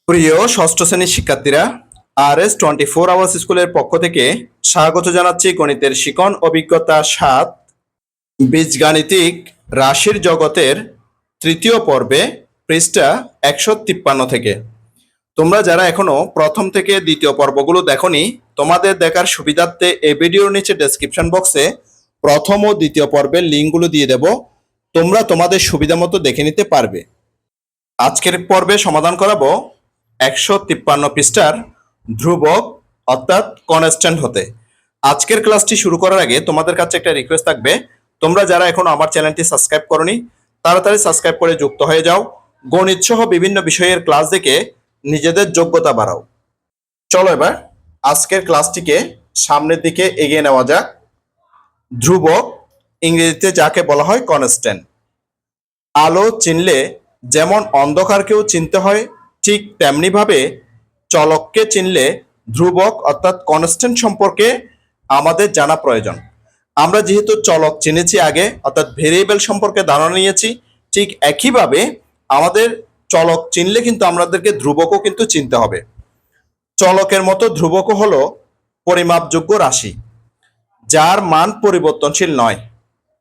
প্রিয় ষষ্ঠ শ্রেণীর শিক্ষার্থীরা, RS 24 আওয়ার্স স্কুলের পক্ষ থেকে স্বাগত জানাচ্ছি গণিতের শিখন অভিজ্ঞতা 7 বীজগাণিতিক রাশির জগতের তৃতীয় পর্বে পৃষ্ঠা 153 থেকে। তোমরা যারা এখনো প্রথম থেকে দ্বিতীয় পর্বগুলো দেখোনি, তোমাদের দেখার সুবিধার্থে এই ভিডিওর নিচে ডেসক্রিপশন বক্সে প্রথম ও দ্বিতীয় পর্বের লিঙ্কগুলো দিয়ে দেব। তোমরা তোমাদের সুবিধা মতো দেখে নিতে পারবে। আজকের পর্বে সমাধান করাবো 153 পৃষ্ঠার ধ্রুবক অর্থাৎ কনস্ট্যান্ট হতে। আজকের ক্লাসটি শুরু করার আগে তোমাদের কাছে একটা রিকোয়েস্ট থাকবে, তোমরা যারা এখনো আমার চ্যানেলটি সাবস্ক্রাইব করনি তাড়াতাড়ি সাবস্ক্রাইব করে যুক্ত হয়ে যাও। গণিত সহ বিভিন্ন বিষয়ের ক্লাস দেখে নিজেদের যোগ্যতা বাড়াও। চলো এবার আজকের ক্লাসটিকে সামনের দিকে এগিয়ে নেওয়া যাক। ধ্রুবক, ইংরেজিতে যাকে বলা হয় কনস্ট্যান্ট। আলো চিনলে যেমন অন্ধকারকেও চিনতে হয়, ঠিক তেমনিভাবে চলককে চিনলে ধ্রুবক অর্থাৎ কনস্ট্যান্ট সম্পর্কে আমাদের জানা প্রয়োজন। আমরা যেহেতু চলক চিনেছি আগে, অর্থাৎ ভেরিয়েবল সম্পর্কে ধারণা নিয়েছি, ঠিক একইভাবে আমাদের চলক চিনলে কিন্তু আমাদেরকে ধ্রুবকও কিন্তু চিনতে হবে। চলকের মতো ধ্রুবকও হলো পরিমাপযোগ্য রাশি যার মান পরিবর্তনশীল নয়।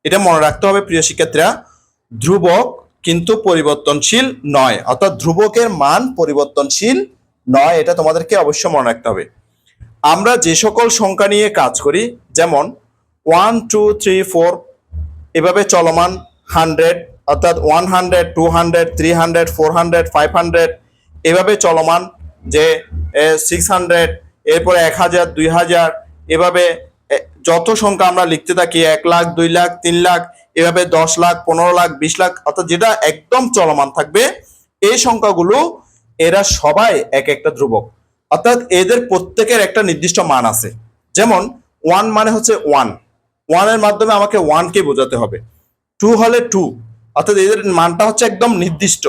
এটা মনে রাখতে হবে প্রিয় শিক্ষার্থীরা, ধ্রুবক কিন্তু পরিবর্তনশীল নয়, অর্থাৎ ধ্রুবকের মান পরিবর্তনশীল নয়, এটা তোমাদেরকে অবশ্যই মনে রাখতে হবে। আমরা যে সকল সংখ্যা নিয়ে কাজ করি, যেমন 1 2 3 4 এভাবে চলমান, 100 অর্থাৎ 100 200 300 400 500 এভাবে চলমান, যে 600 এরপরে 1000 2000 এভাবে যত সংখ্যা আমরা লিখতে থাকি, 1 লাখ 2 লাখ 3 লাখ এভাবে 10 লাখ 15 লাখ 20 লাখ, অর্থাৎ যেটা একদম চলমান থাকবে এই সংখ্যাগুলো এরা সবাই এক একটা ধ্রুবক, অর্থাৎ এদের প্রত্যেকের একটা নির্দিষ্ট মান আছে। যেমন 1 মানে হচ্ছে 1 এর মাধ্যমে আমাকে 1 কে বোঝাতে হবে। 2 হলে 2, অর্থাৎ এদের মানটা হচ্ছে একদম নির্দিষ্ট।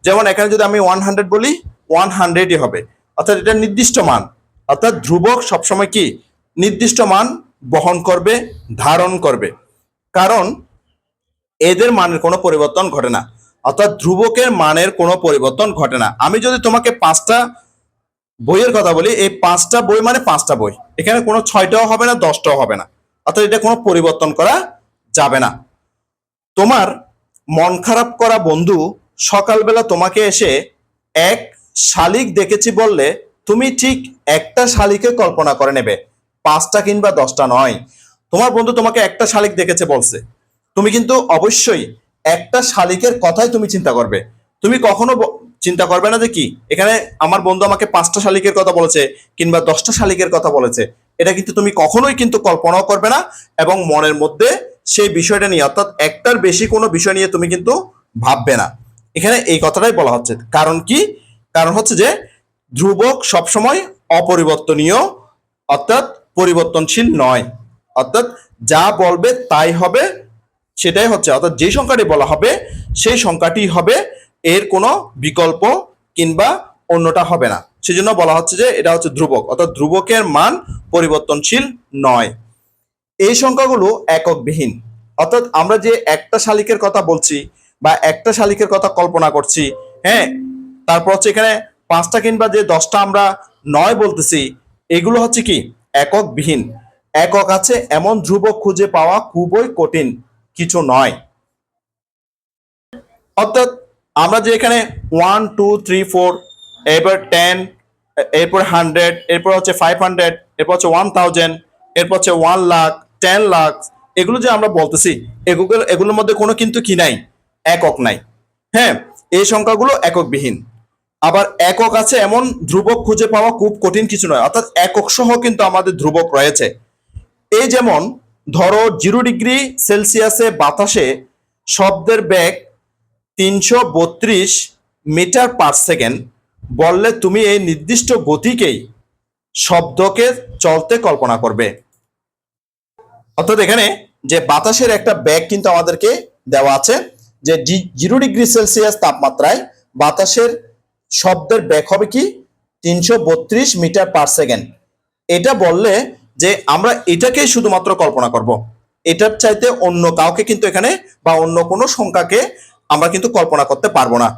যেমন এখানে যদি আমি 100 বলি 100ই হবে, অর্থাৎ এটা নির্দিষ্ট মান। অর্থাৎ ধ্রুবক সবসময় কি নির্দিষ্ট মান বহন করবে, ধারণ করবে, কারণ এদের মানের কোনো পরিবর্তন ঘটে না, অর্থাৎ ধ্রুবকের মানের কোনো পরিবর্তন ঘটে না। আমি যদি তোমাকে 5টা বইয়ের কথা বলি, এই 5টা বই মানে 5টা বই, এখানে কোনো 6টাও হবে না 10টাও হবে না, অর্থাৎ এটা কোনো পরিবর্তন করা যাবে না। তোমার মন খারাপ করা বন্ধু সকালবেলা তোমাকে এসে এক শালিক দেখেছি বললে তুমি ঠিক একটা শালিকে কল্পনা করে নেবে, 5টা কিংবা 10টা নয়। তোমার বন্ধু তোমাকে একটা শালিক দেখেছে বলছে, তুমি কিন্তু অবশ্যই একটা শালিকের কথাই তুমি চিন্তা করবে। তুমি কখনো চিন্তা করবে না যে কি এখানে আমার বন্ধু আমাকে 5টা শালিকের কথা বলেছে কিংবা 10টা শালিকের কথা বলেছে, এটা কিন্তু তুমি কখনোই কিন্তু কল্পনাও করবে না, এবং মনের মধ্যে সেই বিষয়টা নিয়ে, অর্থাৎ একটার বেশি কোনো বিষয় নিয়ে তুমি কিন্তু ভাববে না। এখানে এই কথাটাই বলা হচ্ছে। কারণ কি? কারণ হচ্ছে যে ধ্রুবক সবসময় অপরিবর্তনীয়, অর্থাৎ পরিবর্তনশীল নয়, অর্থাৎ যা বলবে তাই হবে, সেটাই হচ্ছে, অর্থাৎ যে সংখ্যাটি বলা হবে সেই সংখ্যাটি হবে, এর কোনো বিকল্প কিংবা অন্যটা হবে না। সেজন্য বলা হচ্ছে যে এটা হচ্ছে ধ্রুবক, অর্থাৎ ধ্রুবকের মান পরিবর্তনশীল নয়। এই সংখ্যাগুলো এককবিহীন, অর্থাৎ আমরা যে একটা শালিকের কথা বলছি বা একটা শালিকের কথা কল্পনা করছি, হ্যাঁ, তারপর হচ্ছে এখানে 5টা কিংবা যে 10টা আমরা নয় বলতেছি, এগুলো হচ্ছে কি এককবিহীন। একক আছে এমন ধ্রুবক খুঁজে পাওয়া খুবই কঠিন কিছু নয়। অর্থাৎ আমরা যে এখানে 1 2 3 4 এরপর 10 এরপর 100 এরপর হচ্ছে 500 এরপর হচ্ছে 1000 এরপর হচ্ছে 1 লাখ 10 লাখ এগুলো যে আমরা বলতেছি, এগুলোর মধ্যে কোনো কিন্তু কি নাই, একক নাই। হ্যাঁ, এই সংখ্যাগুলো এককবিহীন। আবার একক আছে এমন ধ্রুবক খুঁজে পাওয়া খুব কঠিন কিছু নয়, অর্থাৎ একক সহ কিন্তু আমাদের ধ্রুবক রয়েছে। এই যেমন ধরো 0 ডিগ্রি সেলসিয়াসে বাতাসে শব্দের বেগ 332 মিটার পার সেকেন্ড বললে তুমি এই নির্দিষ্ট গতিকেই শব্দকে চলতে কল্পনা করবে। অর্থাৎ এখানে যে বাতাসের একটা বেগ কিন্তু আমাদেরকে দেওয়া আছে, যে 0 ডিগ্রি সেলসিয়াস তাপমাত্রায় বাতাসের শব্দের বেগ হবে কি 332 মিটার পার সেকেন্ড। এটা বললে যে আমরা এটাকেই শুধুমাত্র কল্পনা করব, এটার চাইতে অন্য কাউকে কিন্তু এখানে বা অন্য কোনো সংখ্যাকে আমরা কিন্তু কল্পনা করতে পারবো না।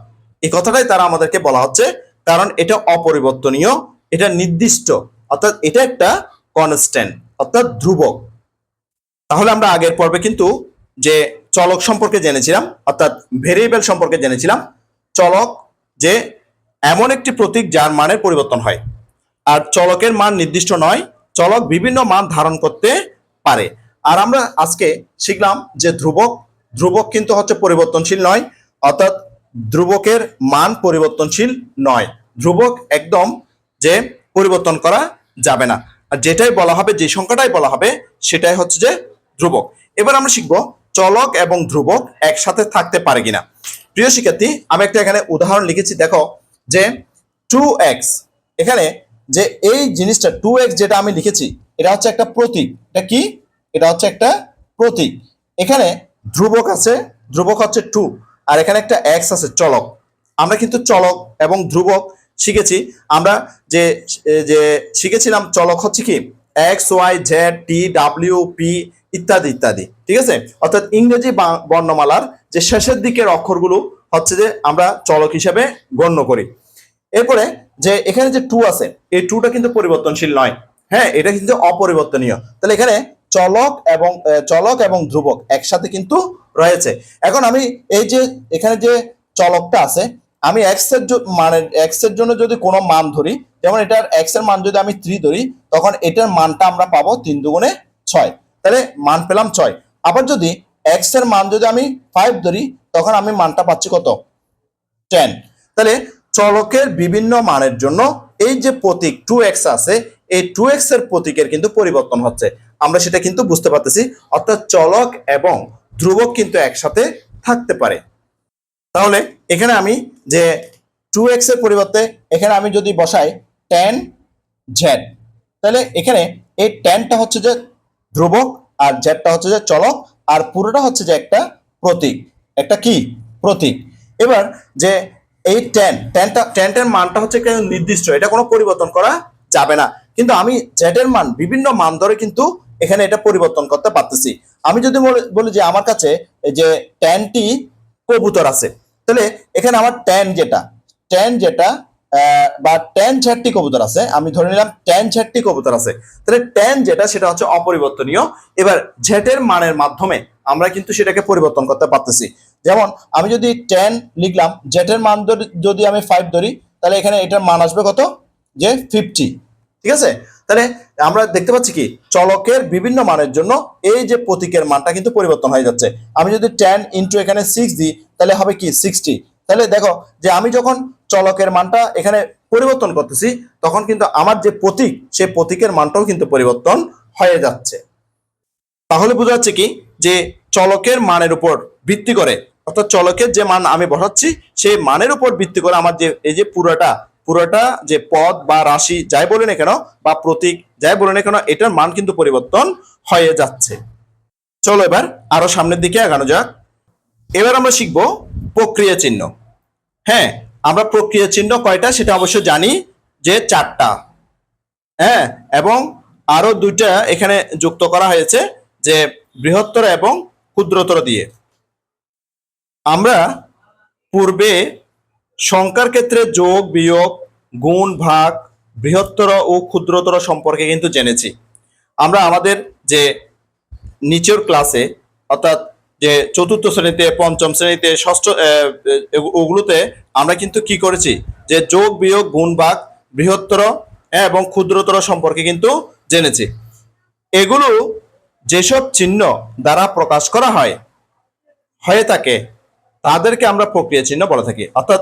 এই কথাটাই তারা আমাদেরকে বলা হচ্ছে, কারণ এটা অপরিবর্তনীয়, এটা নির্দিষ্ট, অর্থাৎ এটা একটা কনস্ট্যান্ট অর্থাৎ ধ্রুবক। তাহলে আমরা আগের পর্বে কিন্তু যে চলক সম্পর্কে জেনেছিলাম অর্থাৎ ভেরিয়েবল সম্পর্কে জেনেছিলাম। চলক যে এমন একটি প্রতীক যার মানের পরিবর্তন হয়, আর চলকের মান নির্দিষ্ট নয়, চলক বিভিন্ন মান ধারণ করতে পারে। আর আমরা আজকে শিখলাম যে ধ্রুবক, ধ্রুবক কিন্তু হচ্ছে পরিবর্তনশীল নয়, অর্থাৎ ধ্রুবকের মান পরিবর্তনশীল নয়। ধ্রুবক একদম যে পরিবর্তন করা যাবে না, আর যেটাই বলা হবে, যে সংখ্যাটাই বলা হবে সেটাই হচ্ছে যে ধ্রুবক। এবার আমরা শিখবো চলক এবং ধ্রুবক একসাথে থাকতে পারে কিনা। প্রিয় শিক্ষার্থী, আমি একটা এখানে উদাহরণ লিখেছি, দেখো যে 2x, এখানে যে এই জিনিসটা 2x যেটা আমি লিখেছি এটা হচ্ছে একটা প্রতীক। এটা কি? এটা হচ্ছে একটা প্রতীক। এখানে ধ্রুবক আছে, ধ্রুবক হচ্ছে 2, আর এখানে একটা x আছে চলক। আমরা কিন্তু চলক এবং ধ্রুবক শিখেছি। আমরা যে যে শিখেছিলাম চলক হচ্ছে কি X Y Z T W P ইত্যাদি ইত্যাদি, ঠিক আছে। অর্থাৎ ইংরেজি বর্ণমালার যে শেষের দিকের অক্ষরগুলো হচ্ছে যে আমরা চলক হিসেবে গণ্য করি। এরপরে যে এখানে যে 2 আছে, এই 2টা কিন্তু পরিবর্তনশীল নয়, হ্যাঁ, এটা কিন্তু অপরিবর্তনীয়। তাহলে এখানে চলক এবং ধ্রুবক একসাথে কিন্তু রয়েছে। এখন আমি এই যে এখানে যে চলকটা আছে, আমি এক্স এর জন্য যদি কোনো মান ধরি, যেমন এটার এক্স এর মান যদি আমি 3 ধরি, তখন এটার মানটা আমরা পাবো 3 দুগুণে 6, তাহলে মান পেলাম 6। আবার যদি এক্স এর মান যদি আমি 5 ধরি, তখন আমি মানটা পাচ্ছি কত? 10। তাহলে চলকের বিভিন্ন মানের জন্য এই যে প্রতীক 2x আছে, এই 2x এর প্রতীকের কিন্তু পরিবর্তন হচ্ছে, আমরা সেটা কিন্তু বুঝতে পারতেছি। অর্থাৎ চলক এবং ধ্রুবক কিন্তু একসাথে থাকতে পারে। তাহলে এখানে আমি যে 2x এর পরিবর্তে এখানে আমি যদি বসাই tan z, তাহলে এখানে এই tanটা হচ্ছে যে ধ্রুবক আর জেডটা হচ্ছে যে চলক, আর পুরোটা হচ্ছে যে একটা প্রতীক। একটা কি? প্রতীক। এবার যে এই ট্যানটার মানটা হচ্ছে একটা নির্দিষ্ট, এটা কোনো পরিবর্তন করা যাবে না। কিন্তু আমি জেড এর মান বিভিন্ন মান ধরে কিন্তু এখানে এটা পরিবর্তন করতে পারতেছি। আমি যদি বলি যে আমার কাছে যে ট্যানটি কবুতর আছে, তাহলে এখানে আমার ট্যান যেটা বা ট্যান ঝাটটি কবুতর আছে, আমি ধরে নিলাম ট্যান ঝাটটি কবুতর আছে, তাহলে ট্যান যেটা সেটা হচ্ছে অপরিবর্তনীয়। এবার ঝেটের মানের মাধ্যমে আমরা কিন্তু সেটাকে পরিবর্তন করতে পারতেছি। যেমন আমি যদি ট্যান লিখলাম, জেটের মান যদি আমি 5 ধরি, তাহলে এখানে এটার মান আসবে কত? যে 50, ঠিক আছে। তাহলে আমরা দেখতে পাচ্ছি কি চলকের বিভিন্ন মানের জন্য এই যে প্রতীকের মানটা কিন্তু পরিবর্তন হয়ে যাচ্ছে। আমি যদি 10 ইন্টু এখানে 6 দিই, তাহলে হবে কি 60। তাহলে দেখো যে আমি যখন চলকের মানটা এখানে পরিবর্তন করতেছি, তখন কিন্তু আমার যে প্রতীক, সেই প্রতীকের মানটাও কিন্তু পরিবর্তন হয়ে যাচ্ছে। তাহলে বোঝা যাচ্ছে কি যে চলকের মানের উপর ভিত্তি করে, অর্থাৎ চলকের যে মান আমি বসাচ্ছি সেই মানের উপর ভিত্তি করে আমার যে এই যে পুরোটা যে পদ বা রাশি যাই বলে না কেন বা প্রতীক যাই বলে না কেন, এটার মান কিন্তু পরিবর্তন হয়ে যাচ্ছে। চলো এবার আরো সামনের দিকে আগানো যাক। এবার আমরা শিখবো প্রক্রিয়া চিহ্ন। হ্যাঁ, আমরা প্রক্রিয়া চিহ্ন কয়টা সেটা অবশ্য জানি যে 4টা। হ্যাঁ, এবং আরো 2টা এখানে যুক্ত করা হয়েছে, যে বৃহত্তর এবং ক্ষুদ্রতর দিয়ে। আমরা পূর্বে সংখ্যার ক্ষেত্রে যোগ বিয়োগ গুণ ভাগ বৃহত্তর ও ক্ষুদ্রতর সম্পর্কে কিন্তু জেনেছি। আমরা আমাদের যে নিচের ক্লাসে, অর্থাৎ যে চতুর্থ শ্রেণীতে, পঞ্চম শ্রেণীতে, ষষ্ঠ ওগুলোতে আমরা কিন্তু কি করেছি, যে যোগ বিয়োগ গুণ ভাগ বৃহত্তর এবং ক্ষুদ্রতর সম্পর্কে কিন্তু জেনেছি। এগুলো যেসব চিহ্ন দ্বারা প্রকাশ করা হয়ে থাকে তাদেরকে আমরা প্রক্রিয়া চিহ্ন বলে থাকি। অর্থাৎ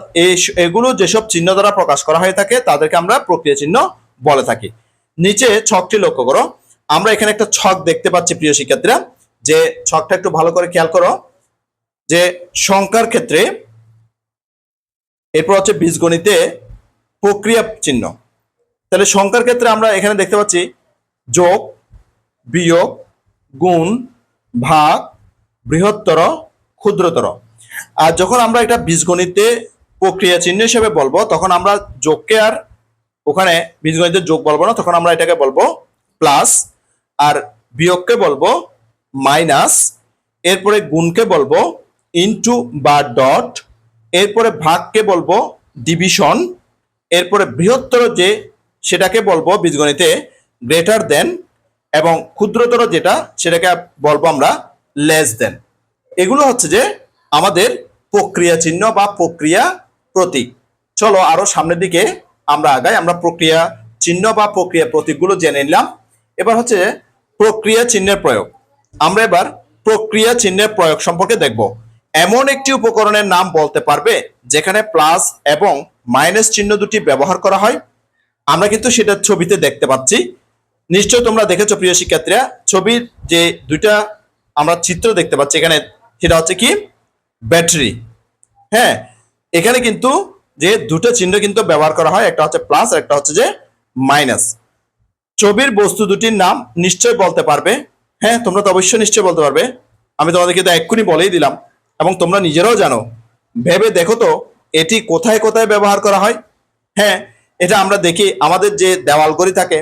এগুলো যেসব চিহ্ন দ্বারা প্রকাশ করা হয়ে থাকে তাদেরকে আমরা প্রক্রিয়া চিহ্ন বলে থাকি। নিচে ছকটি লক্ষ্য করো, আমরা এখানে একটা ছক দেখতে পাচ্ছি প্রিয় শিক্ষার্থীরা, যে ছকটা একটু ভালো করে খেয়াল করো, যে সংখ্যার ক্ষেত্রে, এরপর হচ্ছে বীজগণিতে প্রক্রিয়া চিহ্ন। তাহলে সংখ্যার ক্ষেত্রে আমরা এখানে দেখতে পাচ্ছি যোগ বিয়োগ গুণ ভাগ বৃহত্তর ক্ষুদ্রতর। আর যখন আমরা এটা বীজগণিতে প্রক্রিয়া চিহ্ন হিসেবে বলবো, তখন আমরা যোগকে আর ওখানে বীজগণিতে যোগ বলবো না, তখন আমরা এটাকে বলবো প্লাস, আর বিয়োগকে বলবো মাইনাস, এরপরে গুণকে বলবো ইনটু বা ডট, এরপরে ভাগকে বলবো ডিভিশন, এরপরে বৃহত্তর যে সেটাকে বলবো বীজগণিতে গ্রেটার দেন, এবং ক্ষুদ্রতর যেটা সেটাকে বলবো আমরা লেস দেন। এগুলো হচ্ছে যে আমাদের প্রক্রিয়া চিহ্ন বা প্রক্রিয়া প্রতীক। চলো আরো সামনের দিকে আমরা আগাই, আমরা প্রক্রিয়া চিহ্ন বা প্রক্রিয়া প্রতীকগুলো জেনে নিলাম। এবার হচ্ছে প্রক্রিয়া চিহ্নের প্রয়োগ। আমরা এবার প্রক্রিয়া চিহ্নের প্রয়োগ সম্পর্কে দেখব। এমন একটি উপকরণের নাম বলতে পারবে যেখানে প্লাস এবং মাইনাস চিহ্ন দুটি ব্যবহার করা হয়? আমরা কিন্তু সেটা ছবিতে দেখতে পাচ্ছি, নিশ্চয় তোমরা দেখেছো প্রিয় শিক্ষার্থীরা। ছবির যে দুইটা আমরা চিত্র দেখতে পাচ্ছি এখানে, সেটা হচ্ছে কি ব্যাটারি। হ্যাঁ, এখানে কিন্তু যে দুটো চিহ্ন কিন্তু ব্যবহার করা হয়, একটা হচ্ছে প্লাস আর একটা হচ্ছে যে মাইনাস। ছবির বস্তু দুটির নাম নিশ্চয় বলতে পারবে? হ্যাঁ, তোমরা তো অবশ্যই নিশ্চয় বলতে পারবে। আমি তোমাদেরকে তো এক্ষুনি বলেই দিলাম, এবং তোমরা নিজেরাও জানো। ভেবে দেখো তো এটি কোথায় কোথায় ব্যবহার করা হয়। হ্যাঁ, এটা আমরা দেখি আমাদের যে দেওয়াল ঘড়ি থাকে,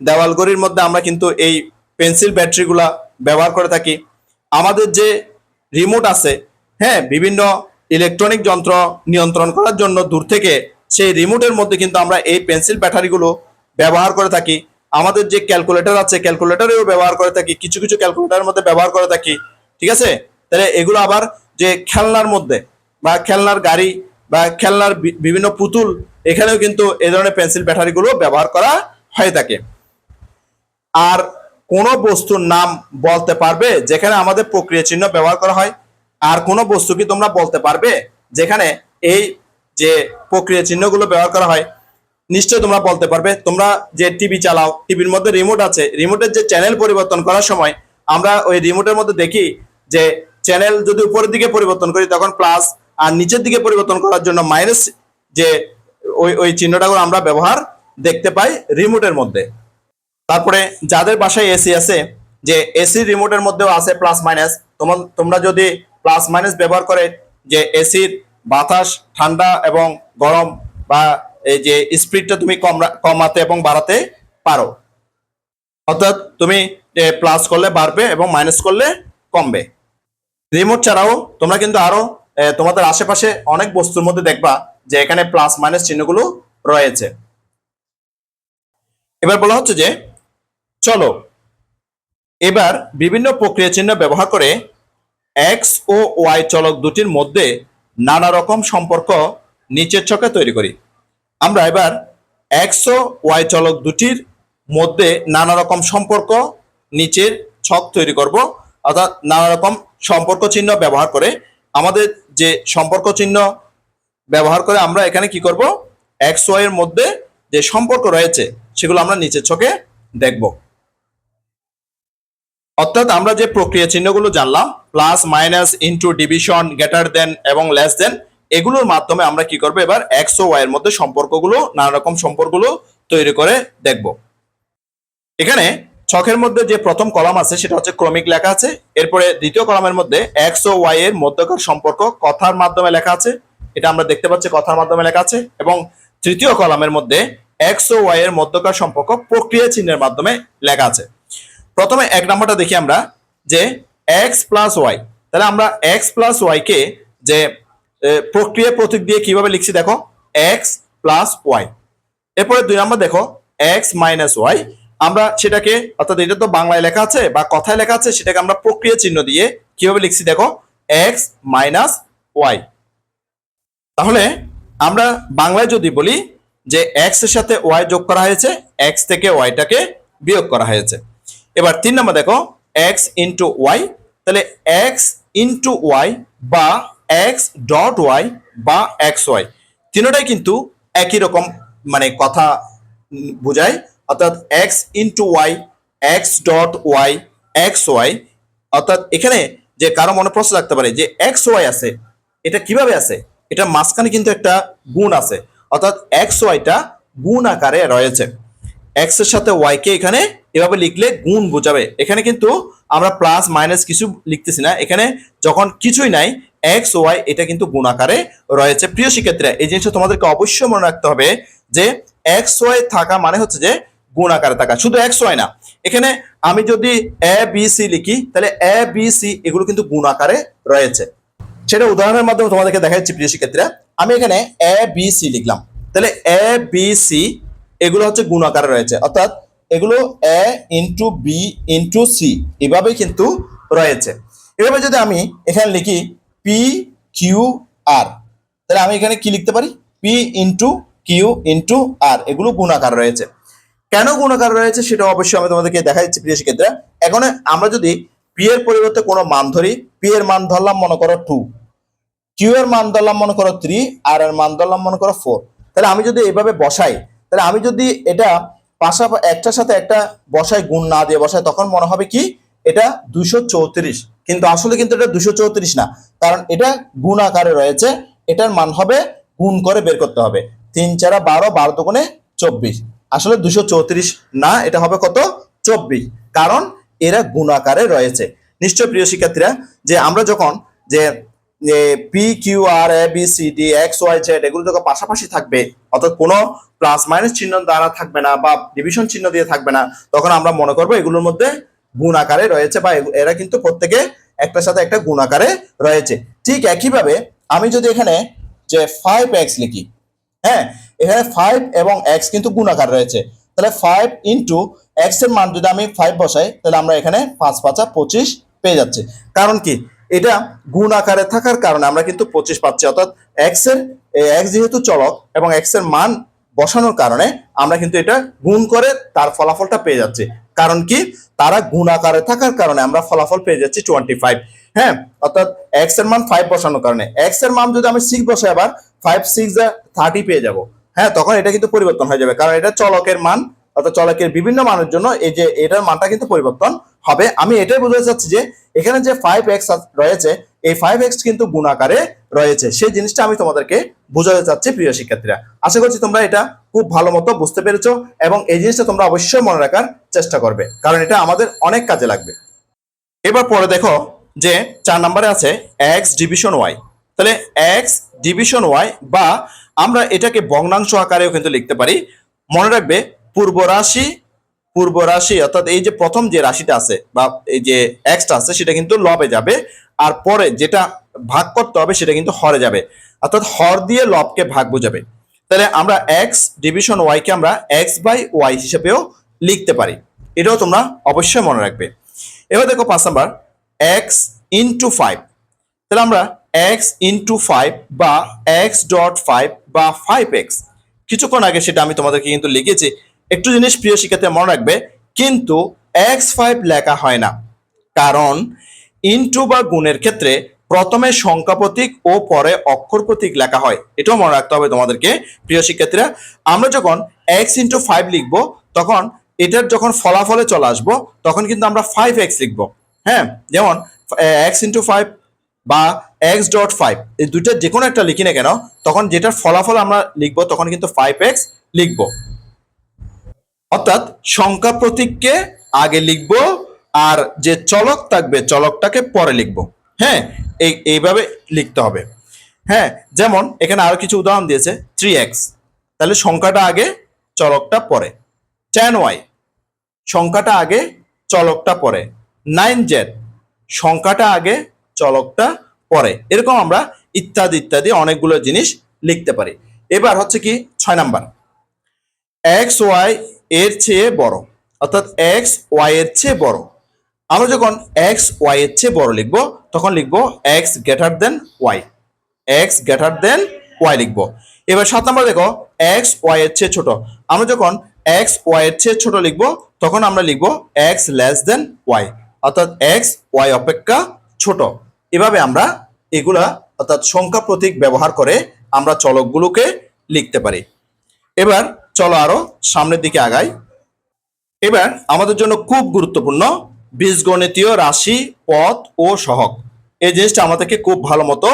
দেওয়াল ঘড়ির মধ্যে আমরা কিন্তু এই পেন্সিল ব্যাটারিগুলা ব্যবহার করে থাকি। আমাদের যে রিমোট আছে, হ্যাঁ, বিভিন্ন ইলেকট্রনিক যন্ত্র নিয়ন্ত্রণ করার জন্য দূর থেকে সেই রিমোটের মধ্যে কিন্তু আমরা এই পেন্সিল ব্যাটারিগুলো ব্যবহার করে থাকি। আমাদের যে ক্যালকুলেটর আছে, ক্যালকুলেটরেও ব্যবহার করে থাকি, কিছু কিছু ক্যালকুলেটরের মধ্যে ব্যবহার করে থাকি। ঠিক আছে, তাহলে এগুলো আবার যে খেলনার মধ্যে বা খেলনার গাড়ি বা খেলনার বিভিন্ন পুতুল, এখানেও কিন্তু এই ধরনের পেন্সিল ব্যাটারিগুলো ব্যবহার করা হয়ে থাকে। আর কোন বস্তুর নাম বলতে পারবে যেখানে আমাদের প্রক্রিয়া চিহ্ন ব্যবহার করা হয়? আর কোন বস্তু কি তোমরা বলতে পারবে যেখানে এই যে প্রক্রিয়া চিহ্নগুলো ব্যবহার করা হয়? নিশ্চয় তোমরা বলতে পারবে। তোমরা যে টিভি চালাও, টিভির মধ্যে রিমোট আছে, রিমোটের যে চ্যানেল পরিবর্তন করার সময় আমরা ওই রিমোটের মধ্যে দেখি যে চ্যানেল যদি উপরের দিকে পরিবর্তন করি তখন প্লাস, আর নিচের দিকে পরিবর্তন করার জন্য মাইনাস, যে ওই চিহ্নটা আমরা ব্যবহার দেখতে পাই রিমোটের মধ্যে। তারপরে যাদের বাসায় এসি আছে, যে এসি রিমোটের মধ্যেও আছে প্লাস মাইনাস। তোমরা যদি প্লাস মাইনাস ব্যবহার করে যে এসির বাতাস ঠান্ডা এবং গরম বা এই যে স্পিডটা তুমি কমাতে এবং বাড়াতে পারো। অর্থাৎ তুমি প্লাস করলে বাড়বে এবং মাইনাস করলে কমবে। রিমোট ছাড়াও তোমরা কিন্তু আরো তোমাদের আশেপাশে অনেক বস্তুর মধ্যে দেখবা যে এখানে প্লাস মাইনাস চিহ্নগুলো রয়েছে। এবার বলা হচ্ছে যে চলো এবার বিভিন্ন প্রক্রিয়া চিহ্ন ব্যবহার করে এক্স ও ওয়াই চলক দুটির মধ্যে নানা রকম সম্পর্ক নিচের ছকে তৈরি করি। আমরা এবার এক্স ও ওয়াই চলক দুটির মধ্যে নানা রকম সম্পর্ক নিচের ছক তৈরি করব। অর্থাৎ নানা রকম সম্পর্ক চিহ্ন ব্যবহার করে, আমাদের যে সম্পর্ক চিহ্ন ব্যবহার করে আমরা এখানে কি করব, এক্স ওয়াই এর মধ্যে যে সম্পর্ক রয়েছে সেগুলো আমরা নিচের ছকে দেখব। অর্থাৎ আমরা যে প্রক্রিয়া চিহ্নগুলো জানলাম, plus minus into division greater than এবং লেস দেন, এগুলোর মাধ্যমে আমরা কি করব, এবার এক্স ও ওয়াই এর মধ্যে সম্পর্কগুলো, নানা রকম সম্পর্কগুলো তৈরি করে দেখব। এখানে ছকের মধ্যে যে প্রথম কলাম আছে সেটা হচ্ছে ক্রমিক লেখা আছে। এরপরে দ্বিতীয় কলামের মধ্যে এক্স ও ওয়াই এর মধ্যকার সম্পর্ক কথার মাধ্যমে লেখা আছে, এটা আমরা দেখতে পাচ্ছি কথার মাধ্যমে লেখা আছে। এবং তৃতীয় কলামের মধ্যে এক্স ও ওয়াই এর মধ্যকার সম্পর্ক প্রক্রিয়া চিহ্নের মাধ্যমে লেখা আছে। প্রথমে এক নম্বরটা দেখি আমরা, যে এক্স প্লাস ওয়াই। তাহলে আমরা এক্স প্লাস ওয়াই কে যে প্রক্রিয়া প্রতীক দিয়ে কিভাবে লিখছি দেখো, এক্স প্লাস ওয়াই। এরপরে দুই নম্বর দেখো এক্স মাইনাস ওয়াই। আমরা সেটাকে, অর্থাৎ এটা তো বাংলায় লেখা আছে বা কথায় লেখা আছে, সেটাকে আমরা প্রক্রিয়া চিহ্ন দিয়ে কিভাবে লিখছি দেখো, এক্স মাইনাস ওয়াই। তাহলে আমরা বাংলায় যদি বলি যে এক্স এর সাথে ওয়াই যোগ করা হয়েছে, এক্স থেকে ওয়াইটাকে বিয়োগ করা হয়েছে। এবার তিন নম্বর দেখো এক্স ইন্টু ওয়াই। তাহলে এক্স ইন্টু ওয়াই বা এক্স ডট ওয়াই বা এক্স ওয়াই, তিনটাই কিন্তু একই রকম মানে কথা বোঝায়। অর্থাৎ X into Y, X dot Y, X Y. অর্থাৎ এখানে যে কারো মনে প্রশ্ন রাখতে পারে যে এক্স ওয়াই আছে, এটা কিভাবে আছে? এটা মাঝখানে কিন্তু একটা গুণ আছে, অর্থাৎ এক্স ওয়াইটা গুণ আকারে রয়েছে। এক্স এর সাথে ওয়াই কে এখানে এভাবে লিখলে গুণ বোঝাবে। এখানে কিন্তু আমরা প্লাস মাইনাস কিছু লিখতেছি না, এখানে যখন কিছুই নাই এক্স ওয়াই এটা কিন্তু গুণ আকারে রয়েছে। প্রিয় শিক্ষার্থীরা, এই জিনিসটা তোমাদেরকে অবশ্যই মনে রাখতে হবে যে এক্স ওয়াই থাকা মানে হচ্ছে যে গুণ আকারে থাকা। শুধু এক্স ওয়াই না, এখানে আমি যদি এ বি সি লিখি তাহলে এ বি সি এগুলো কিন্তু গুণ আকারে রয়েছে। সেটা উদাহরণের মাধ্যমে তোমাদেরকে দেখাচ্ছি প্রিয় শিক্ষার্থীরা। আমি এখানে এ বি সি লিখলাম, তাহলে এ বি সি এগুলো হচ্ছে গুণাকারে রয়েছে, অর্থাৎ এগুলো এ ইন্টু বি ইন্টু সি এভাবে কিন্তু রয়েছে। এভাবে যদি আমি এখানে লিখি পি কিউ আর, তাহলে আমি এখানে কি লিখতে পারি, পি ইন্টু কিউ ইন্টু আর, এগুলো গুণাকার রয়েছে। কেন গুণাকার রয়েছে সেটা অবশ্যই আমি তোমাদেরকে দেখা দিচ্ছি প্রিয় শিক্ষার্থীরা। এখন আমরা যদি পি এর পরিবর্তে কোনো মান ধরি, পি এর মান ধরলাম মনে করো 2, কিউ এর মান ধরলাম মনে করো 3, আর এর মান ধরলাম মনে করো 4, তাহলে আমি যদি এইভাবে বসাই, তাহলে আমি যদি এটা পাশাপাশি একটার সাথে একটা বসাই, গুণ না দিয়ে বসাই, তখন মনে হবে কি এটা 234, কিন্তু আসলে কিন্তু এটা 234 না, কারণ এটা গুণ আকারে রয়েছে, এটার মান হবে গুণ করে বের করতে হবে। 3 4 12, 12 দুগুণে 24, আসলে 234 না, এটা হবে কত 24, কারণ এরা গুণ আকারে রয়েছে। নিশ্চয় প্রিয় শিক্ষার্থীরা, যে আমরা যখন যে P Q R A B C D X Y Z এগুলো যখন পাশাপাশি থাকবে, অর্থাৎ কোনো প্লাস মাইনাস চিহ্ন দ্বারা থাকবে না বা ডিভিশন চিহ্ন দিয়ে থাকবে না, তখন আমরা মনে করবো এগুলোর মধ্যে গুণ আকারে রয়েছে বা এরা কিন্তু প্রত্যেকে একটার সাথে একটা গুণ আকারে রয়েছে। ঠিক একইভাবে আমি যদি এখানে যে 5x লিখি, হ্যাঁ এখানে 5 এবং x কিন্তু গুণ আকার রয়েছে, তাহলে 5 ইন্টু x এর মান যদি আমি 5 বসাই, তাহলে আমরা এখানে 5 5 25 পেয়ে যাচ্ছি। কারণ কি, এটা গুণ আকারে থাকার কারণে আমরা কিন্তু 25 পাচ্ছি, অর্থাৎ x যেহেতু চলক এবং x এর মান বসানোর কারণে আমরা কিন্তু এটা গুণ করে তার ফলাফলটা পেয়ে যাচ্ছি। কারণ কি, তারা গুণ আকারে থাকার কারণে আমরা ফলাফল পেয়ে যাচ্ছি 25। হ্যাঁ, অর্থাৎ x এর মান 5 বসানোর কারণে, x এর মান যদি আমি 6 বসাই, আবার 5 6 30 পেয়ে যাব। হ্যাঁ, তখন এটা কিন্তু পরিবর্তন হয়ে যাবে, কারণ এটা চলকের মান, অর্থাৎ চলকের বিভিন্ন মানের জন্য এই যে এটার মানটা কিন্তু পরিবর্তন হবে। আমি এটাই বোঝাতে চাচ্ছি যে এখানে যে 5x রয়েছে, এই 5x কিন্তু গুণ আকারে রয়েছে, সেই জিনিসটা আমি তোমাদেরকে বোঝাতে চাচ্ছি প্রিয় শিক্ষার্থীরা। আশা করছি তোমরা এটা খুব ভালো মতো বুঝতে পেরেছো এবং এই জিনিসটা তোমরা অবশ্যই মনে রাখার চেষ্টা করবে, কারণ এটা আমাদের অনেক কাজে লাগবে। এবার পরে দেখো যে 4 নম্বরে আছে x ডিভিশন y, তাহলে x ডিভিশন y, বা আমরা এটাকে ভগ্নাংশ আকারেও কিন্তু লিখতে পারি। মনে রাখবে পূর্ব রাশি অর্থাৎ এই যে প্রথম যে রাশিটা আছে বা এই যে এক্সটা আছে সেটা কিন্তু লবে যাবে, আর পরে যেটা ভাগ করতে হবে সেটা কিন্তু হরে যাবে, অর্থাৎ হর দিয়ে লবকে ভাগ বোঝাবে। তাহলে আমরা এক্স ডিভিশন ওয়াই কে আমরা এক্স বাই ওয়াই হিসেবেও লিখতে পারি, এটাও তোমরা অবশ্যই মনে রাখবে। এবার দেখো 5 নাম্বার এক্স ইন্টু 5, তাহলে আমরা এক্স ইন্টু 5 বা এক্স ডট 5 বা 5x, কিছুক্ষণ আগে সেটা আমি তোমাদেরকে কিন্তু লিখেছি। একটু জিনিস প্রিয় শিক্ষার্থী মনে রাখবে, কিন্তু x5 লেখা হয় না, কারণ ইন্টু বা গুণের ক্ষেত্রে প্রথমে সংখ্যা প্রতীক ও পরে অক্ষর প্রতীক লেখা হয়, এটাও মনে রাখতে হবে তোমাদেরকে প্রিয় শিক্ষার্থীরা। আমরা যখন x ইন্টু 5 লিখবো, তখন এটার যখন ফলাফলে চলে আসবো, তখন কিন্তু আমরা 5x লিখবো। হ্যাঁ, যেমন x ইন্টু 5 বা এক্স ডট 5, এই দুইটা যে কোনো একটা লিখি না কেন, তখন যেটার ফলাফল আমরা লিখবো তখন কিন্তু 5x লিখবো। অর্থাৎ সংখ্যা প্রতীককে আগে লিখবো আর যে চলক থাকবে চলকটাকে পরে লিখবো। হ্যাঁ, এইভাবে লিখতে হবে। হ্যাঁ, যেমন এখানে আরো কিছু উদাহরণ দিয়েছে 3x, তাহলে সংখ্যাটা আগে চলকটা পরে। 10y, সংখ্যাটা আগে চলকটা পরে। 9z, সংখ্যাটা আগে চলকটা পরে। এরকম আমরা ইত্যাদি ইত্যাদি অনেকগুলো জিনিস লিখতে পারি। এবার হচ্ছে কি 6 নাম্বার, এক্স ওয়াই এর চেয়ে বড়, অর্থাৎ এক্স ওয়াই এর চেয়ে বড়। আমরা যখন এক্স ওয়াই এর চেয়ে বড় লিখবো, তখন লিখবো X greater than Y, X greater than Y লিখবো। এবার 7 নাম্বার দেখো এক্স ওয়াই এর চেয়ে ছোট, আমরা যখন এক্স ওয়াই এর চেয়ে ছোট লিখবো, তখন আমরা লিখবো এক্স লেস দেন ওয়াই, অর্থাৎ এক্স ওয়াই অপেক্ষা ছোট। এভাবে আমরা এগুলা অর্থাৎ সংখ্যা প্রতীক ব্যবহার করে আমরা চলকগুলোকে লিখতে পারি। এবার চলো আরো সামনের দিকে আগাই। এবার আমাদের জন্য খুব গুরুত্বপূর্ণ বীজগণিতীয় রাশি, পদ ও সহগ, এই জিনিসটা আমাদেরকে খুব ভালো মতো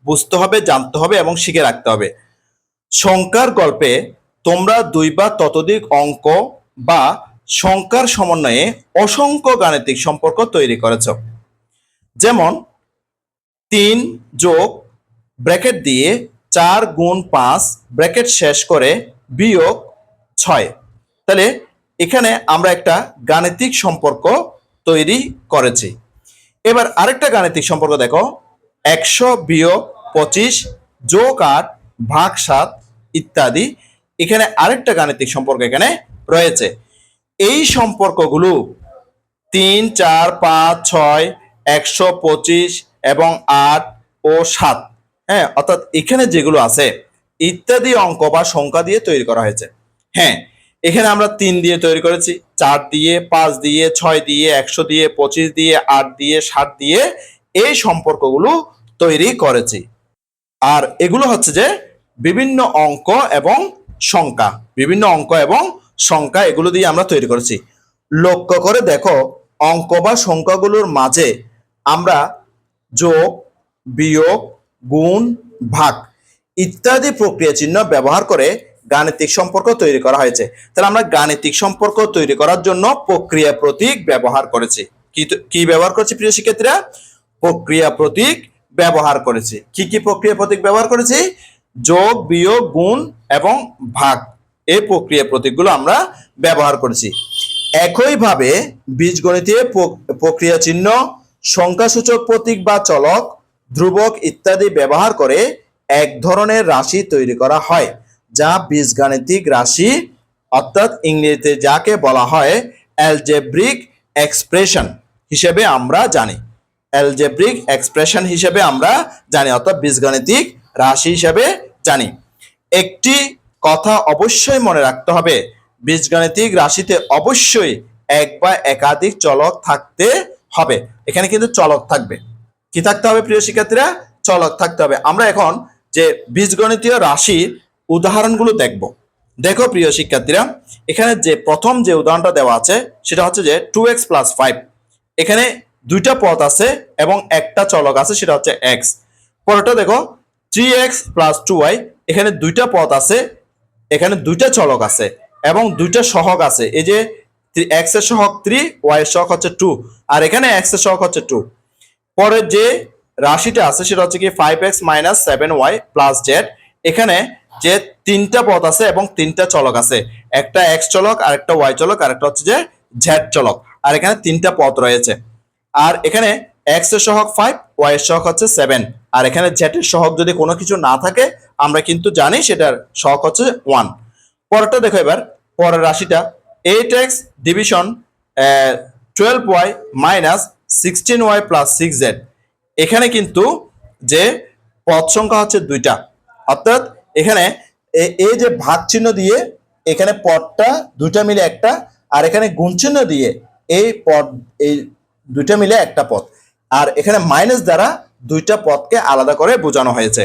বুঝতে হবে, জানতে হবে এবং শিখে রাখতে হবে। সংখ্যার গল্পে তোমরা 2 বা ততোধিক অঙ্ক বা সংখ্যার সমন্বয়ে অসংখ্য গাণিতিক সম্পর্ক তৈরি করেছ, যেমন 3 যোগ ব্র্যাকেট দিয়ে 4 গুণ 5 ব্র্যাকেট শেষ করে বিয়োগ 6। তাহলে এখানে আমরা একটা গাণিতিক সম্পর্ক তৈরি করেছি। এবার আরেকটা গাণিতিক সম্পর্ক দেখো, 100 বিয়োগ 25 যোগ 8 ভাগ 7 ইত্যাদি। এখানে আরেকটা গাণিতিক সম্পর্ক এখানে রয়েছে। এই সম্পর্কগুলো 3, 4, 5, 6, 125 এবং 8 ও 7, হ্যাঁ, অর্থাৎ এখানে যেগুলো আছে ইত্যাদি অঙ্ক বা সংখ্যা দিয়ে তৈরি করা হয়েছে। হ্যাঁ, এখানে আমরা 3 দিয়ে তৈরি করেছি, 4 দিয়ে, 5 দিয়ে, 6 দিয়ে, 100 দিয়ে, 25 দিয়ে, 8 দিয়ে, 7 দিয়ে এই সম্পর্কগুলো তৈরি করেছি। আর এগুলো হচ্ছে যে বিভিন্ন অঙ্ক এবং সংখ্যা, বিভিন্ন অঙ্ক এবং সংখ্যা এগুলো দিয়ে আমরা তৈরি করেছি। লক্ষ্য করে দেখো, অঙ্ক বা সংখ্যাগুলোর মাঝে আমরা যোগ, বিয়োগ, গুণ, ভাগ ইত্যাদি প্রক্রিয়া চিহ্ন ব্যবহার করে গাণিতিক সম্পর্ক তৈরি করা হয়েছে। তাহলে আমরা গাণিতিক সম্পর্ক তৈরি করার জন্য প্রক্রিয়া প্রতীক ব্যবহার করেছি। কি ব্যবহার করেছি প্রিয় শিক্ষার্থীরা? প্রক্রিয়া প্রতীক ব্যবহার করেছি। কি কি প্রক্রিয়া প্রতীক ব্যবহার করেছি? যোগ, বিয়োগ, গুণ এবং ভাগ এই প্রক্রিয়া প্রতীকগুলো আমরা ব্যবহার করেছি। একইভাবে বীজগণিতীয় প্রক্রিয়া চিহ্ন, সংখ্যাসূচক প্রতীক বা চলক, ধ্রুবক ইত্যাদি ব্যবহার করে এক ধরনের রাশি তৈরি করা হয়, যা বীজগাণিতিক রাশি, অর্থাৎ ইংরেজিতে যাকে বলা হয় অ্যালজেব্রিক এক্সপ্রেশন হিসেবে আমরা জানি। অ্যালজেব্রিক এক্সপ্রেশন হিসেবে আমরা জানি, অর্থাৎ বীজগাণিতিক রাশি হিসেবে জানি। একটি কথা অবশ্যই মনে রাখতে হবে, বীজগাণিতিক রাশিতে অবশ্যই এক বা একাধিক চলক থাকতে হবে। এখানে কিন্তু চলক থাকবে। কি থাকতে হবে প্রিয় শিক্ষার্থীরা? চলক থাকতে হবে। আমরা এখন যে বীজগণিতীয় রাশির উদাহরণগুলো দেখব। দেখো প্রিয় শিক্ষার্থীরা, এখানে যে প্রথম যে উদাহরণটা দেওয়া আছে সেটা হচ্ছে যে 2x + 5। এখানে দুইটা পদ আছে এবং একটা চলক আছে, সেটা হচ্ছে x। পরেরটা দেখো 3x + 2y। এখানে দুইটা পদ আছে, এখানে দুইটা চলক আছে এবং দুইটা সহগ আছে। এই যে x এর সহগ 3, y এর সহগ হচ্ছে 2, আর এখানে x এর সহগ হচ্ছে 2। পরের যে রাশিটা আছে সেটা হচ্ছে কি 5x - 7y + z। এখানে যে তিনটা পদ আছে এবং তিনটা চলক আছে, একটা x চলক, আরেকটা y চলক, আরেকটা হচ্ছে যে z চলক, আর এখানে তিনটা পদ রয়েছে। আর এখানে x এর সহগ 5, y এর সহগ হচ্ছে 7, আর এখানে z এর সহগ যদি কোনো কিছু না থাকে আমরা কিন্তু জানি সেটার সহগ হচ্ছে 1। পরেরটা দেখো, এবার পরের রাশিটা 8x division 12y - 16y + 6z। এখানে কিন্তু যে পদ সংখ্যা হচ্ছে দুইটা, অর্থাৎ এখানে এই যে ভাগ চিহ্ন দিয়ে এখানে পদটা দুইটা মিলে একটা, আর এখানে গুণ চিহ্ন দিয়ে এই দুইটা মিলে একটা পদ, আর এখানে মাইনাস দ্বারা দুইটা পদকে আলাদা করে বোঝানো হয়েছে।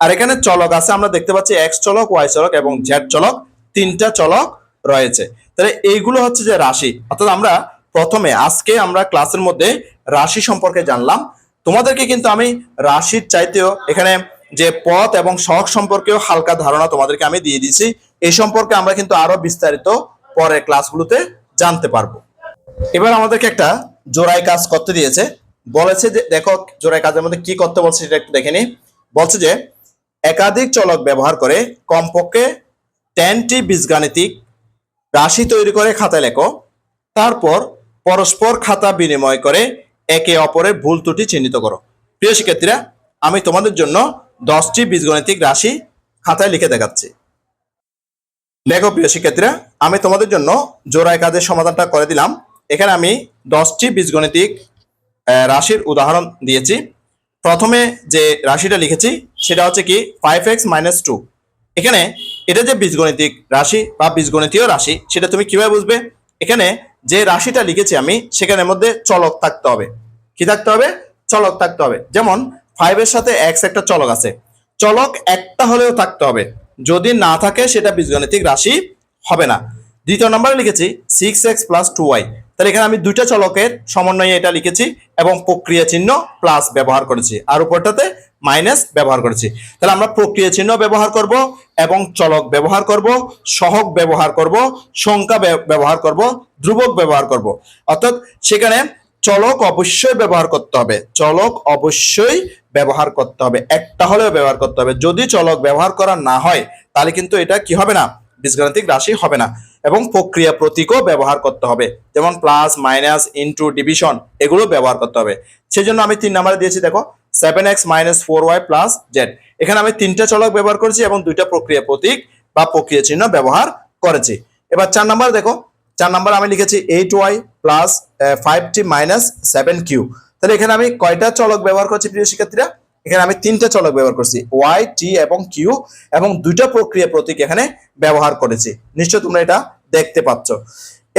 আর এখানে চলক আছে, আমরা দেখতে পাচ্ছি x চলক, y চলক এবং z চলক, তিনটা চলক রয়েছে। তাহলে এইগুলো হচ্ছে যে রাশি। অর্থাৎ আমরা প্রথমে আজকে আমরা ক্লাসের মধ্যে রাশি সম্পর্কে জানলাম। তোমাদেরকে কিন্তু আমি রাশির চাইতেও এখানে যে পদ এবং সহগ সম্পর্কেও হালকা ধারণা তোমাদেরকে আমি দিয়ে দিয়েছি। এই সম্পর্কে আমরা কিন্তু আরো বিস্তারিত পরের ক্লাসগুলোতে জানতে পারবো। এবার আমাদেরকে একটা জোড়াই কাজ করতে দিয়েছে, বলেছে যে দেখো জোড়াই কাজের মধ্যে কি করতে বলছে সেটা একটু দেখে নি। বলছে যে একাধিক চলক ব্যবহার করে কমপক্ষে 10টি বীজগাণিতিক রাশি তৈরি করে খাতায় লেখো, তারপর পরস্পর খাতা বিনিময় করে একে অপরের ভুল ত্রুটি চিহ্নিত করো। প্রিয় শিক্ষার্থীরা, আমি তোমাদের জন্য 10টি বীজগণিতিক রাশি খাতায় লিখে দেখাচ্ছি। দেখো প্রিয় শিক্ষার্থীরা, আমি তোমাদের জন্য জোড়াই কাজের সমাধানটা করে দিলাম। এখানে আমি 10টি বীজগণিতিক রাশির উদাহরণ দিয়েছি। প্রথমে যে রাশিটা লিখেছি সেটা হচ্ছে কি 5x - 2। এখানে এটা যে বীজগণিতিক রাশি বা বীজগণিতীয় রাশি সেটা তুমি কিভাবে বুঝবে? এখানে যে রাশিটা লিখেছি আমি সেখানের মধ্যে চলক থাকতে হবে। কি থাকতে হবে? চলক থাকতে হবে। যেমন 5 এর সাথে x একটা চলক আছে, চলক একটা হলেও থাকতে হবে, যদি না থাকে সেটা বীজগণিতিক রাশি হবে না। দ্বিতীয় নম্বরে লিখেছি 6x + 2y। তাহলে এখানে আমি দুইটা চলকের সমন্বয়ে এটা লিখেছি এবং প্রক্রিয়া চিহ্ন প্লাস ব্যবহার করেছি, আর উপরটাতে মাইনাস ব্যবহার করেছি। তাহলে আমরা প্রক্রিয়া চিহ্ন ব্যবহার করব এবং চলক ব্যবহার করব, সহগ ব্যবহার করব, সংখ্যা ব্যবহার করব, ধ্রুবক ব্যবহার করব। অর্থাৎ সেখানে চলক অবশ্যই ব্যবহার করতে হবে, চলক অবশ্যই ব্যবহার করতে হবে, একটা হলেও ব্যবহার করতে হবে। যদি চলক ব্যবহার করা না হয় তাহলে কিন্তু এটা কি হবে না? বীজগাণিতিক রাশি হবে না। এবং প্রক্রিয়া প্রতীকও ব্যবহার করতে হবে, যেমন প্লাস, মাইনাস, ইনটু, ডিভিশন এগুলো ব্যবহার করতে হবে। সেজন্য আমি 3 নম্বরে দিয়েছি দেখো 7x - 4y + z। এখানে আমি তিনটা চলক ব্যবহার করেছি এবং দুইটা প্রক্রিয়া প্রতীক বা প্রক্রিয়া চিহ্ন ব্যবহার করেছি। এবার 4 নাম্বার দেখো, 4 নাম্বার আমি লিখেছি 8y plus 5t minus 7q। তাহলে এখানে আমি কয়টা চলক ব্যবহার করছি প্রিয় শিক্ষার্থীরা? এখানে আমি 3টা চলক ব্যবহার করছি, y, t এবং q, এবং 2টা প্রক্রিয়া প্রতীক এখানে ব্যবহার করেছি। নিশ্চয় তোমরা এটা দেখতে পাচ্ছ।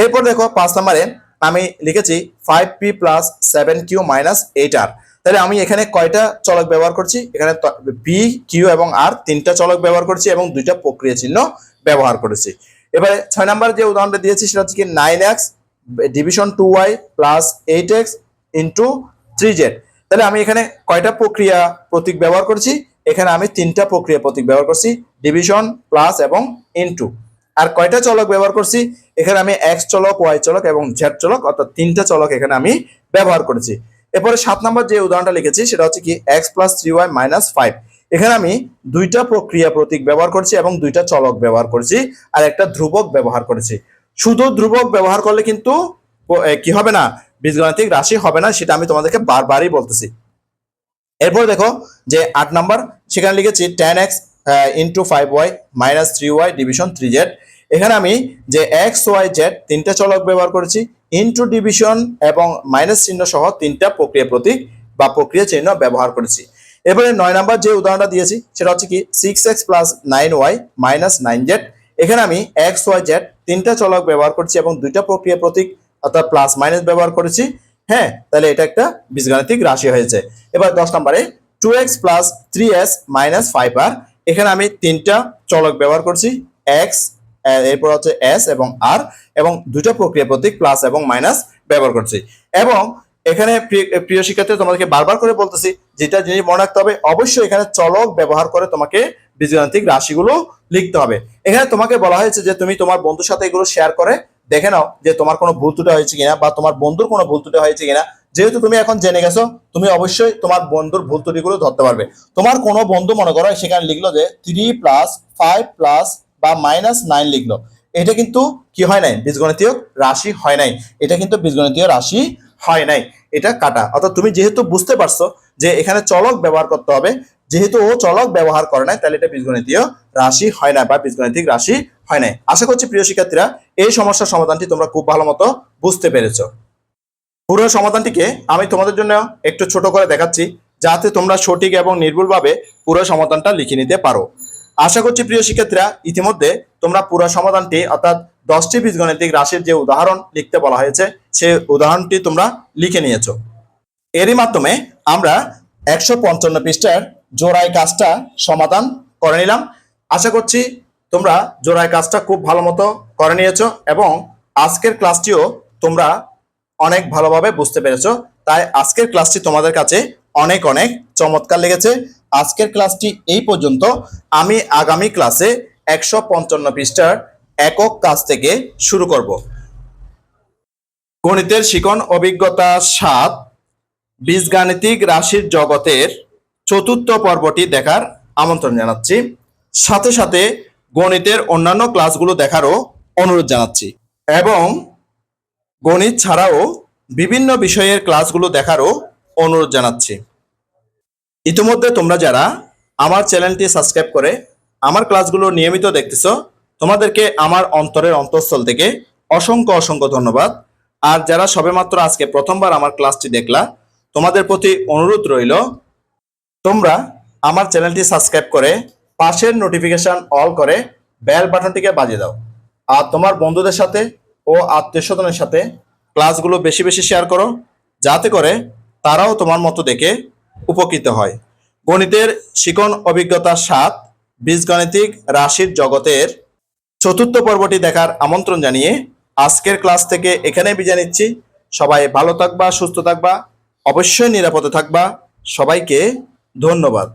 এরপর দেখো 5 নম্বরে আমি লিখেছি 5p plus 7q minus 8r। তাহলে আমি এখানে কয়টা চলক ব্যবহার করছি? এখানে p, q এবং r 3টা চলক ব্যবহার করছি এবং 2টা প্রক্রিয়া চিহ্ন ব্যবহার করেছি। এবারে 6 নাম্বার যে উদাহরণটা দিয়েছি সেটা হচ্ছে কি 9x division 2y plus 8x into 3z। তাহলে আমি এখানে কয়টা প্রক্রিয়া প্রতীক ব্যবহার করছি? এখানে আমি 3টা প্রক্রিয়া প্রতীক ব্যবহার করছি, ডিভিশন, প্লাস এবং ইন্টু। আর কয়টা চলক ব্যবহার করছি? এখানে আমি x চলক, y চলক এবং z চলক, অর্থাৎ 3টা চলক এখানে আমি ব্যবহার করেছি। এরপরে 7 নম্বর যে উদাহরণটা লিখেছি সেটা হচ্ছে কি x প্লাস 3y মাইনাস 5। এখানে আমি 2টা প্রক্রিয়া প্রতীক ব্যবহার করছি এবং 2টা চলক ব্যবহার করছি আর একটা ধ্রুবক ব্যবহার করেছি। শুধু ধ্রুবক ব্যবহার করলে কিন্তু কি হবে না, বীজগাণিতিক রাশি হবে না, সেটা আমি তোমাদেরকে বারবারই বলতেছি। এরপর দেখো যে 8 নাম্বার, সেখানে লিখেছি 10x into 5y minus 3y division 3z। এখানে আমি যে x, y, z 3টা চলক ব্যবহার করেছি, ইন্টু, ডিভিশন এবং মাইনাস চিহ্ন সহ 3টা প্রক্রিয়া প্রতীক বা প্রক্রিয়া চিহ্ন ব্যবহার করেছি। এবারে 9 নাম্বার যে উদাহরণটা দিয়েছি সেটা হচ্ছে কি 6x plus 9y minus 9z। এখানে আমি x, y, z 3টা চলক ব্যবহার করছি এবং 2টা প্রক্রিয়া প্রতীক অর্থাৎ প্লাস মাইনাস ব্যবহার করেছি। হ্যাঁ, তাহলে এটা একটা বীজগাণিতিক রাশি হয়েছে। এবার 10 নম্বরে 2x plus 3s minus 5r। এখানে আমি 3টা চলক ব্যবহার করছি, x, এরপর হচ্ছে s এবং r, এবং 2টা প্রক্রিয়া প্রতীক প্লাস এবং মাইনাস ব্যবহার করছি। এবং এখানে প্রিয় শিক্ষার্থী, তোমাদেরকে বারবার করে বলতেছি, যেটা জিনিস মনে রাখতে হবে, অবশ্যই এখানে চলক ব্যবহার করে তোমাকে বীজগাণিতিক রাশিগুলো লিখতে হবে। এখানে তোমাকে বলা হয়েছে যে তুমি তোমার বন্ধুর সাথে এগুলো শেয়ার করে দেখে নাও যে তোমার কোনো ভুল ত্রুটি হয়েছে কিনা বা তোমার বন্ধুর কোনো ভুল ত্রুটি হয়েছে কিনা। যেহেতু তুমি এখন জেনে গেছো, তুমি অবশ্যই তোমার বন্ধুর ভুল ত্রুটিগুলো ধরতে পারবে। তোমার কোনো বন্ধু মনে করো সেখানে লিখলো যে 3 প্লাস 5 প্লাস বা মাইনাস 9 লিখলো, এটা কিন্তু কি হয় নাই, বীজগণিতীয় রাশি হয় নাই। এটা কিন্তু বীজগণিতীয় রাশি হয় নাই, এটা কাটা। অর্থাৎ তুমি যেহেতু বুঝতে পারছো যে এখানে চলক ব্যবহার করতে হবে, যেহেতু ও চলক ব্যবহার করে নাই, তাহলে এটা বীজগণিতীয় রাশি হয় না বা বীজগণিতিক রাশি হয় নাই। আশা করছি প্রিয় শিক্ষার্থীরা এই সমস্যার সমাধানটি তোমরা খুব ভালো মতো বুঝতে পেরেছো। পুরো সমাধানটিকে আমি তোমাদের জন্য একটু ছোট করে দেখাচ্ছি, যাতে তোমরা সঠিক এবং নির্ভুলভাবে পুরো সমাধানটা লিখে নিতে পারো। আশা করছি প্রিয় শিক্ষার্থীরা ইতিমধ্যে তোমরা পুরো সমাধানটি অর্থাৎ 10টি বীজগণিতিক রাশির যে উদাহরণ লিখতে বলা হয়েছে সেই উদাহরণটি তোমরা লিখে নিয়েছো। এরই মাধ্যমে আমরা 155 পৃষ্ঠার জোড়ায় কাজটা সমাধান করে নিলাম। আশা করছি তোমরা জোড়ায় কাজটা খুব ভালো মতো করে নিয়েছো এবং আজকের ক্লাসটিও তোমরা অনেক ভালোভাবে বুঝতে পেরেছো। তাই আজকের ক্লাসটি তোমাদের কাছে অনেক অনেক চমৎকার লেগেছে। আজকের ক্লাসটি এই পর্যন্ত। আমি আগামী ক্লাসে 155 পৃষ্ঠার একক কাজ থেকে শুরু করব। গণিতের শিখন অভিজ্ঞতা 7 বীজগাণিতিক রাশির জগতের চতুর্থ পর্বটি দেখার আমন্ত্রণ জানাচ্ছি। সাথে সাথে গণিতের অন্যান্য ক্লাসগুলো দেখারও অনুরোধ জানাচ্ছি এবং গণিত ছাড়াও বিভিন্ন বিষয়ের ক্লাসগুলো দেখারও অনুরোধ জানাচ্ছি। ইতিমধ্যে তোমরা যারা আমার চ্যানেলটি সাবস্ক্রাইব করে আমার ক্লাসগুলো নিয়মিত দেখতেছো, তোমাদেরকে আমার অন্তরের অন্তঃস্থল থেকে অসংখ্য অসংখ্য ধন্যবাদ। আর যারা সবেমাত্র আজকে প্রথমবার আমার ক্লাসটি দেখলা, তোমাদের প্রতি অনুরোধ রইল তোমরা আমার চ্যানেলটি সাবস্ক্রাইব করে পাশের নোটিফিকেশন অল করে বেল বাটনটিকে বাজিয়ে দাও। আর তোমার বন্ধুদের সাথে ও আত্মীয়স্বজনের সাথে ক্লাসগুলো বেশি বেশি শেয়ার করো, যাতে করে তারাও তোমার মতো দেখে উপকৃত হয়। গণিতের শিখন অভিজ্ঞতা 7 বীজগাণিতিক রাশির জগতের চতুর্থ পর্বটি দেখার আমন্ত্রণ জানিয়ে আজকের ক্লাস থেকে এখানে বিদায় নিচ্ছি। সবাই ভালো থাকবা, সুস্থ থাকবা, অবশ্যই নিরাপদে থাকবা। সবাইকে ধন্যবাদ।